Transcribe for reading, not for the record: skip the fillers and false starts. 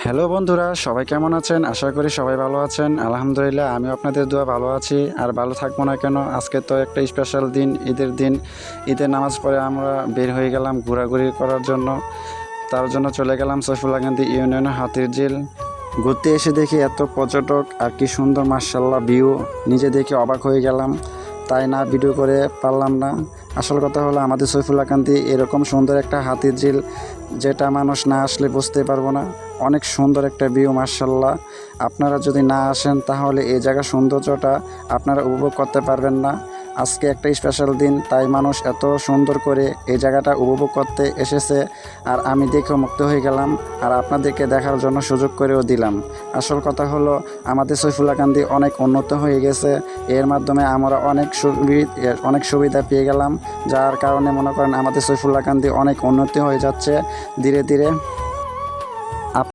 Hello বন্ধুরা, সবাই কেমন আছেন? আশা করি সবাই ভালো আছেন। আলহামদুলিল্লাহ, আমিও আপনাদের দোয়া ভালো আছি। আর ভালো থাকবো না কেন? আজকে তো একটা স্পেশাল দিন, ঈদের দিন। ঈদের নামাজ পড়ে আমরা বের হয়ে গেলাম ঘোরাঘুরি করার জন্য। তার জন্য চলে গেলাম সৈফুল্লাহকান্দি ইউনিয়নের হাতিরঝিল। ঘুরতে এসে দেখি এত পর্যটক আর কি সুন্দর মাশাআল্লাহ ভিউ, নিজে দেখে অবাক হয়ে গেলাম। তাই না ভিডিও করে পারলাম না। আসল কথা হলো আমাদের সৈফুল্লাহকান্দি এরকম সুন্দর একটা হাতিরঝিল, যেটা মানুষ না আসলে বুঝতে পারবো না। অনেক সুন্দর একটা ভিউ মাশাআল্লাহ। আপনারা যদি না আসেন তাহলে এই জায়গার সৌন্দর্যটা আপনারা উপভোগ করতে পারবেন না। আজকে একটা স্পেশাল দিন, তাই মানুষ এত সুন্দর করে এই জায়গাটা উপভোগ করতে এসেছে। আর আমি দেখেও মুগ্ধ হয়ে গেলাম, আর আপনাদেরকে দেখার জন্য সুযোগ করেও দিলাম। আসল কথা হলো আমাদের সৈফুল্লাহকান্দি অনেক উন্নত হয়ে গেছে। এর মাধ্যমে আমরা অনেক সুবিধা পেয়ে গেলাম, যার কারণে মনে করেন আমাদের সৈফুল্লাহকান্দি অনেক উন্নতি হয়ে যাচ্ছে ধীরে ধীরে।